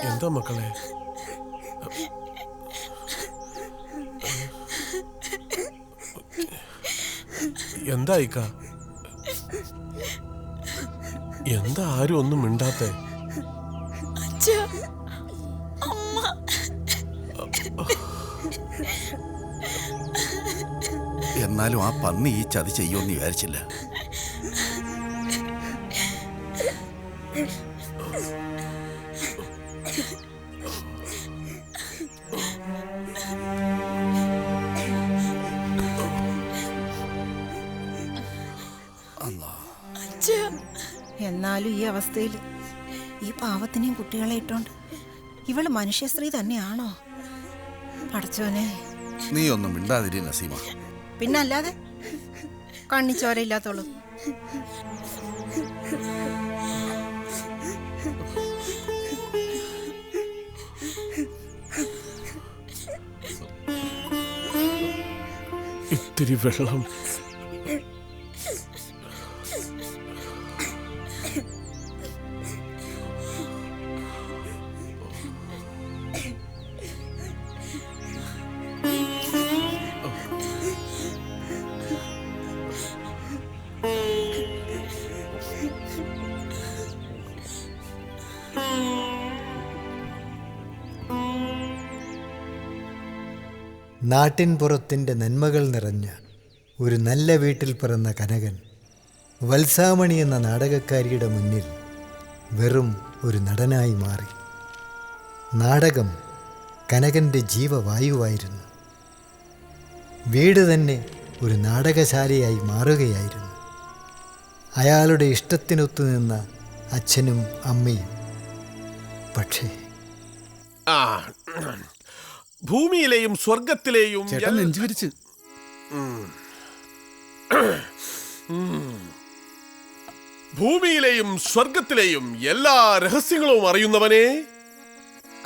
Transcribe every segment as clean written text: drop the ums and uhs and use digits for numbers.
എന്താ മക്കളെ? എന്താ ഇക്ക? എന്താ ആരും ഒന്നും മിണ്ടാത്തെ? എന്നാലും ആ പന്നി ഈ ചതി ചെയ്യുമെന്ന് വിചാരിച്ചില്ല. എന്നാലും ഈ അവസ്ഥയിൽ ഈ പാവത്തിനെയും കുട്ടികളെ ഇട്ടോണ്ട് ഇവള് മനുഷ്യ സ്ത്രീ തന്നെയാണോ? പടച്ചോനെ, നീ ഒന്നും മിണ്ടാതിരി നസീമ. പിന്നല്ലാതെ കണ്ണിച്ചോരയില്ലാത്തോളൂ. ഇത്തിരി വെള്ളം. നാട്ടിൻപുറത്തിൻ്റെ നന്മകൾ നിറഞ്ഞ ഒരു നല്ല വീട്ടിൽ പിറന്ന കനകൻ വത്സാമണി എന്ന നാടകക്കാരിയുടെ മുന്നിൽ വെറും ഒരു നടനായി മാറി. നാടകം കനകൻ്റെ ജീവവായുവായിരുന്നു. വീട് തന്നെ ഒരു നാടകശാലയായി മാറുകയായിരുന്നു. അയാളുടെ ഇഷ്ടത്തിനൊത്തു നിന്ന അച്ഛനും അമ്മയും. പക്ഷേ ഭൂമിയിലെയും സ്വർഗത്തിലെയും നെഞ്ചുവിരിച്ച് ഭൂമിയിലെയും സ്വർഗത്തിലെയും എല്ലാ രഹസ്യങ്ങളും അറിയുന്നവനെ,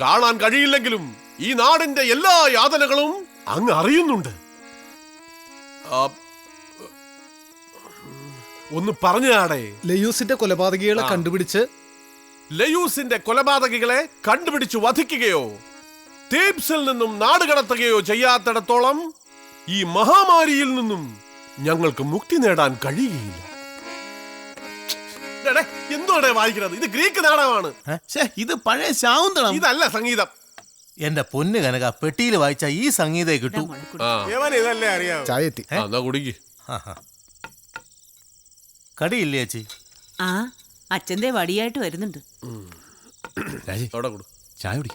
കാണാൻ കഴിയില്ലെങ്കിലും ഈ നാടിന്റെ എല്ലാ യാതനകളും അങ്ങ് അറിയുന്നുണ്ട്. ഒന്ന് പറഞ്ഞാടേ. ലയൂസിന്റെ കൊലപാതകികളെ കണ്ടുപിടിച്ച് ലയൂസിന്റെ കൊലപാതകികളെ കണ്ടുപിടിച്ച് വധിക്കുകയോ തേബ്സിൽ നിന്നും നാടുകടത്തുകയോ ചെയ്യാത്തിടത്തോളം ഈ മഹാമാരിയിൽ നിന്നും ഞങ്ങൾക്ക് മുക്തി നേടാൻ കഴിയുകയില്ല. എന്തുവാണ് വായിക്കുന്നത്? ഇത് ഗ്രീക്ക് നാടകമാണ്. ഇത് പഴയ ശാകുന്തളം. ഇതല്ല സംഗീതം. എന്റെ പൊന്ന് കനക, പെട്ടിയിൽ വായിച്ച ഈ സംഗീതേ കിട്ടൂ. ഇതല്ലേ അറിയാം. ചായത്തി കുടിക്ക്. കടിയില്ലേ ചേച്ചി? ആ, അച്ഛന്റെ വടിയായിട്ട് വരുന്നുണ്ട്. ചായ കുടി.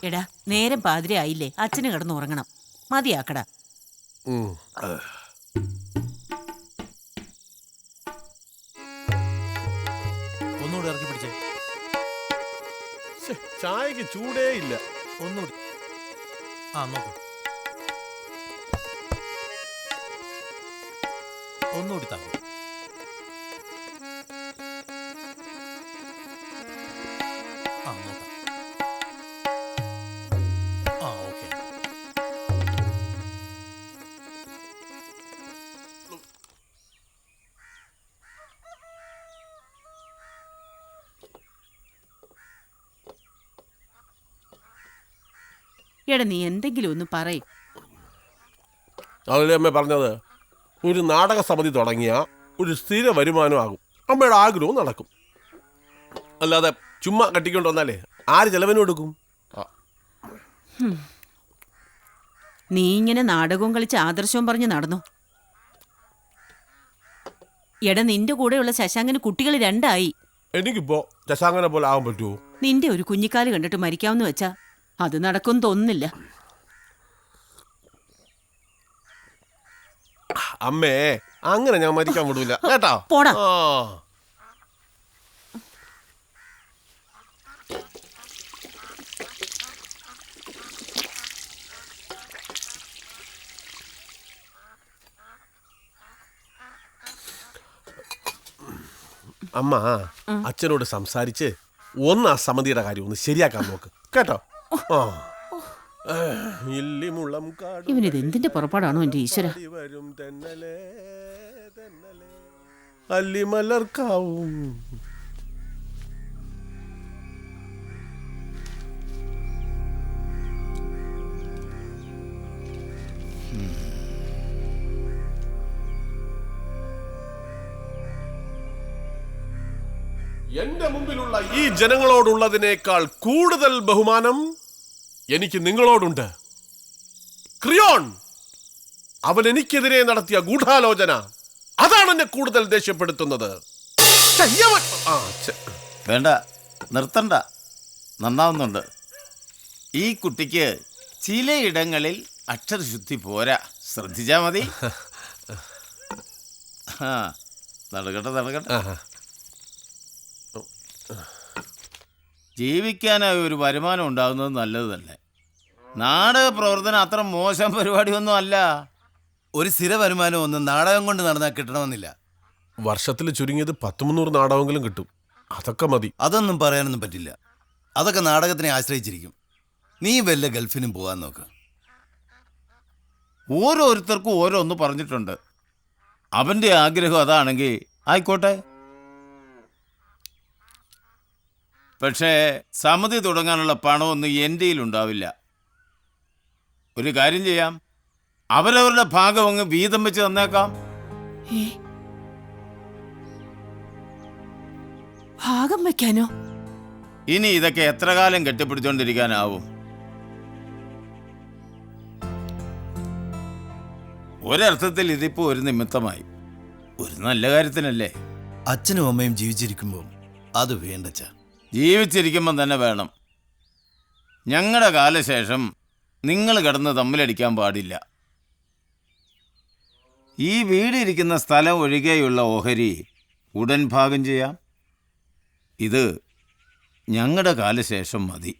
എടാ, നേരം പാതിര ആയില്ലേ? അച്ഛന് കിടന്ന് ഉറങ്ങണം. മതിയാക്കടാ. ഒന്നുകൂടി ഇറക്കി പിടിച്ചേ. ചായക്ക് ചൂടേ ഇല്ല. ഒന്നുകൂടി. ആ, നോക്കൂ. ഒന്നുകൂടി താങ്ങും. ആ, നോക്കാം. ആ, ഓക്കെ. എടാ, നീ എന്തെങ്കിലും ഒന്ന് പറയും. അതല്ലേ അമ്മ പറഞ്ഞത്? ഒരു നാടക സമിതി തുടങ്ങിയ ഒരു സ്ഥിര വരുമാനമാകും. അമ്മയുടെ ആഗ്രഹവും നടക്കും. അല്ലാതെ ചുമ്മാ കട്ടിക്കൊണ്ട് വന്നാലേ ആര് ചെലവിന് കൊടുക്കും? നീ ഇങ്ങനെ നാടകവും കളിച്ച് ആദർശവും പറഞ്ഞ് നടന്നു. എടാ, നിന്റെ കൂടെയുള്ള ശശാങ്കന് കുട്ടികൾ 2 ആയി. എനിക്കിപ്പോ ശശാങ്കനെ പോലെ ആവാൻ പറ്റുമോ? നിന്റെ ഒരു കുഞ്ഞിക്കാല് കണ്ടിട്ട് മരിക്കാമെന്ന് വെച്ചാ അത് നടക്കും തോന്നുന്നില്ല. അമ്മേ, അങ്ങനെ ഞാൻ മരിക്കാൻ വിടൂല കേട്ടോ. പോടാ. അമ്മ അച്ഛനോട് സംസാരിച്ച് ആ സമിതിയുടെ കാര്യം ഒന്ന് ശരിയാക്കാൻ നോക്ക് കേട്ടോ. ഇല്ലിമുളം കാടും ഇവനിത് എന്തിന്റെ പുറപ്പാടാണോ എന്റെ ഈശ്വര? വരും തെന്നലേ തെന്നലേ അല്ലിമലർക്കാവും. എന്റെ മുമ്പിലുള്ള ഈ ജനങ്ങളോടുള്ളതിനേക്കാൾ കൂടുതൽ ബഹുമാനം എനിക്ക് നിങ്ങളോടുണ്ട്. ക്രിയോൺ, അവൻ എനിക്കെതിരെ നടത്തിയ ഗൂഢാലോചന, അതാണ് എന്നെ കൂടുതൽ ദേഷ്യപ്പെടുത്തുന്നത്. വേണ്ട, നിർത്തണ്ട, നന്നാവുന്നുണ്ട്. ഈ കുട്ടിക്ക് ചിലയിടങ്ങളിൽ അക്ഷരശുദ്ധി പോരാ, ശ്രദ്ധിച്ചാ മതി. നടക്കട്ടെ. ജീവിക്കാനായി ഒരു വരുമാനം ഉണ്ടാകുന്നത് നല്ലത് തന്നെ. നാടക പ്രവർത്തനം അത്ര മോശം പരിപാടിയൊന്നും അല്ല. ഒരു സ്ഥിര വരുമാനം ഒന്നും നാടകം കൊണ്ട് നടന്നാൽ കിട്ടണമെന്നില്ല. വർഷത്തിൽ ചുരുങ്ങിയത് 100-300 നാടകമെങ്കിലും കിട്ടും. അതൊക്കെ മതി. അതൊന്നും പറയാനൊന്നും പറ്റില്ല. അതൊക്കെ നാടകത്തിനെ ആശ്രയിച്ചിരിക്കും. നീ വല്ല ഗൾഫിനും പോകാൻ നോക്ക്. ഓരോരുത്തർക്കും ഓരോന്ന് പറഞ്ഞിട്ടുണ്ട്. അവൻ്റെ ആഗ്രഹം അതാണെങ്കിൽ ആയിക്കോട്ടെ. പക്ഷേ സമിതി തുടങ്ങാനുള്ള പണമൊന്നും എൻ്റെ ഉണ്ടാവില്ല. ഒരു കാര്യം ചെയ്യാം, അവരവരുടെ ഭാഗം അങ്ങ് വീതം വെച്ച് തന്നേക്കാം. ഭാഗം വെക്കാനോ? ഇനി ഇതൊക്കെ എത്ര കാലം കെട്ടിപ്പിടിച്ചോണ്ടിരിക്കാനാവും? ഒരർത്ഥത്തിൽ ഇതിപ്പോ ഒരു നിമിത്തമായി, ഒരു നല്ല കാര്യത്തിനല്ലേ. അച്ഛനും അമ്മയും ജീവിച്ചിരിക്കുമ്പോൾ അത് വേണ്ടച്ച. ജീവിച്ചിരിക്കുമ്പം തന്നെ വേണം. ഞങ്ങളുടെ കാലശേഷം നിങ്ങൾ കിടന്ന് തമ്മിലടിക്കാൻ പാടില്ല. ഈ വീടിരിക്കുന്ന സ്ഥലം ഒഴികെയുള്ള ഓഹരി ഉടൻ ഭാഗം ചെയ്യാം. ഇത് ഞങ്ങളുടെ കാലശേഷം മതി.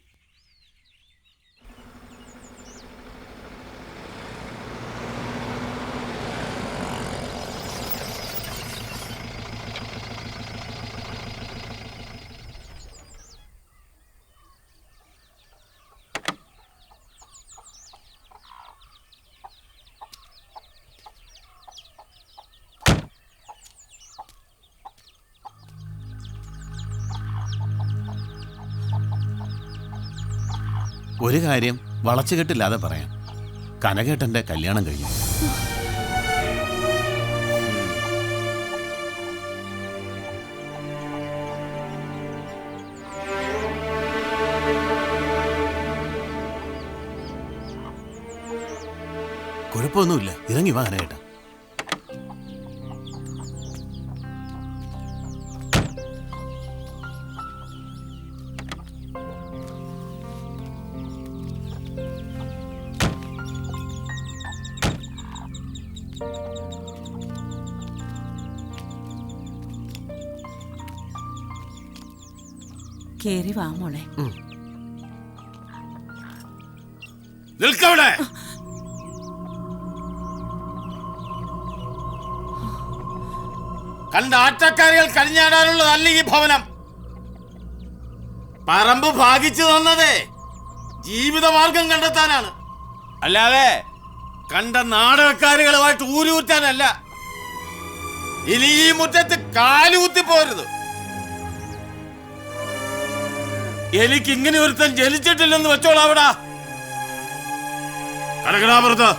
ഒരു കാര്യം വളച്ചുകെട്ടില്ലാതെ പറയാം, കനകേട്ടൻ്റെ കല്യാണം കഴിഞ്ഞു. കുഴപ്പമൊന്നുമില്ല, ഇറങ്ങി വാ കനകേട്ട. കേറി വാ മോളെ. നിൽക്കവിടെ. കണ്ട ആറ്റക്കാരികൾ കഴിഞ്ഞാടാനുള്ളതല്ല ഈ ഭവനം. പറമ്പ് ഭാഗിച്ചു തന്നത് ജീവിതമാർഗം കണ്ടെത്താനാണ്, അല്ലാതെ കണ്ട നാടകക്കാരികളുമായിട്ട് ഊരൂറ്റാനല്ല. ഇനി ഈ മുറ്റത്ത് കാലുകുത്തിപ്പോരുത്. എനിക്ക് ഇങ്ങനെ ഒരുത്തൻ ജനിച്ചിട്ടില്ലെന്ന് വെച്ചോളാവിടാ. കടകടാപുറത്ത്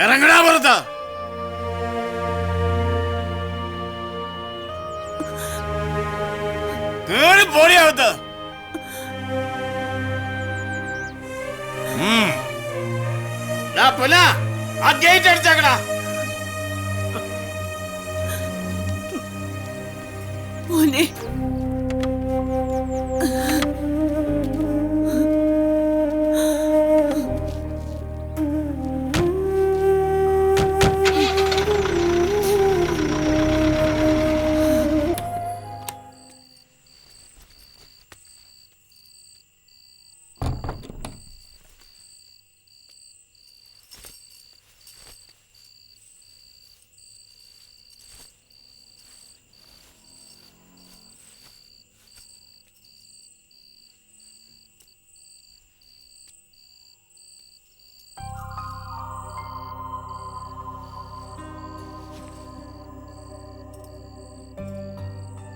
ഇറങ്ങടാപുറത്ത്. കേറി പോടിയാവത്ത്. ആ ഗേറ്റ് അടിച്ചാക്കടാ. മോനെ,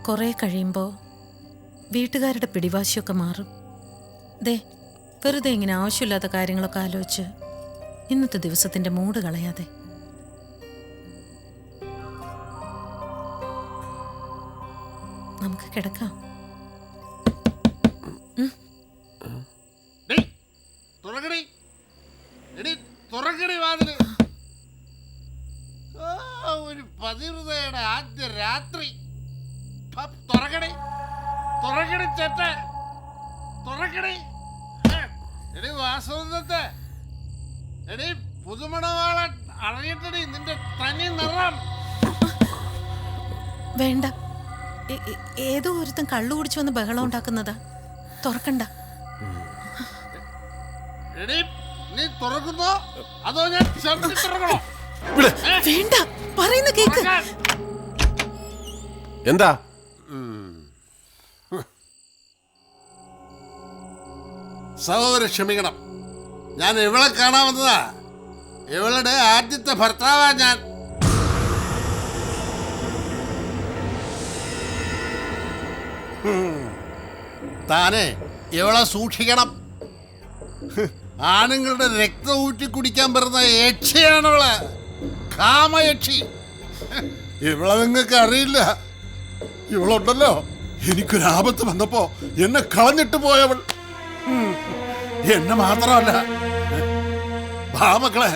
കുറേ കഴിയുമ്പോൾ വീട്ടുകാരുടെ പിടിവാശിയൊക്കെ മാറും. ദേ, വെറുതെ ഇങ്ങനെ ആവശ്യമില്ലാത്ത കാര്യങ്ങളൊക്കെ ആലോചിച്ച് ഇന്നത്തെ ദിവസത്തിൻ്റെ മൂഡ് കളയാതെ. നമുക്ക് കിടക്കാം. ഒരു പതിവൃതയുടെ ആദ്യ രാത്രി. തുറക്കണേ തുറക്കണേ ചേട്ട തുറക്കണേ. എടി വാസവദത്തെ, എടി പുതുമണവാളൻ അറിയട്ടടി നിന്റെ തനി നിറം. വേണ്ട, ഏതോ ഒരുത്തൻ കള്ളു കുടിച്ചു വന്ന് ബഹളം ഉണ്ടാക്കുന്നതാ. തുറക്കണ്ട. എടി നീ തുറക്കുന്നോ അതോ ഞാൻ ചവിട്ടി തുറക്കണോ? വേണ്ട, പറയുന്ന കേക്ക്. എന്താ? സഹോദരൻ ക്ഷമിക്കണം, ഞാൻ ഇവളെ കാണാൻ വന്നതാ. ഇവളുടെ ആദ്യത്തെ ഭർത്താവാ ഞാൻ. താനെ ഇവളെ സൂക്ഷിക്കണം. ആണുങ്ങളുടെ രക്തം ഊറ്റി കുടിക്കാൻ പറ്റുന്ന യക്ഷിയാണവള്, കാമയക്ഷി. ഇവളെ നിങ്ങൾക്ക് അറിയില്ല. ഇവളുണ്ടല്ലോ, എനിക്കൊരാപത്ത് വന്നപ്പോ എന്നെ കളഞ്ഞിട്ട് പോയവൾ. എന്നെ മാത്രമല്ല, ഭാമക്കളെ,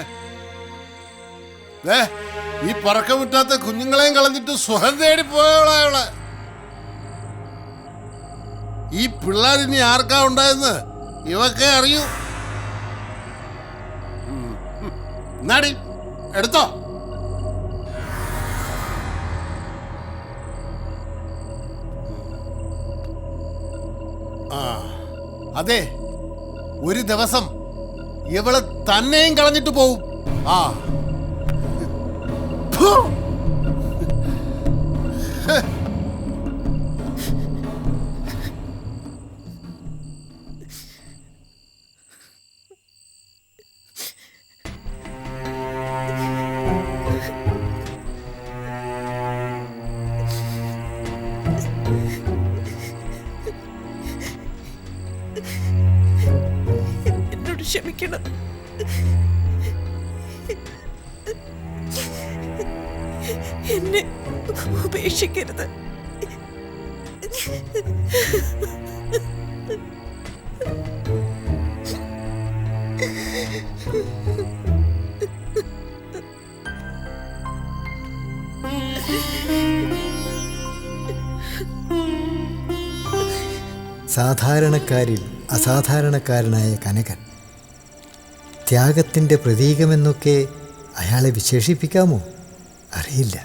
ഈ പറക്കമുറ്റാത്ത കുഞ്ഞുങ്ങളെയും കളഞ്ഞിട്ട് സുഖം തേടി പോയവളായവള്. ഈ പിള്ളേരിനി ആർക്കാ ഉണ്ടായെന്ന് ഇവക്കെ അറിയൂ. എന്നാടി എടുത്തോ. അതെ, ഒരു ദിവസം ഇവള് തന്നെയും കളഞ്ഞിട്ട് പോവും. എന്നോട് ക്ഷമിക്കണം. എന്നെ ഉപേക്ഷിക്കരുത്. സാധാരണക്കാരിൽ അസാധാരണക്കാരനായ കനകൻ, ത്യാഗത്തിൻ്റെ പ്രതീകമെന്നൊക്കെ അയാളെ വിശേഷിപ്പിക്കാമോ? അറിയില്ല.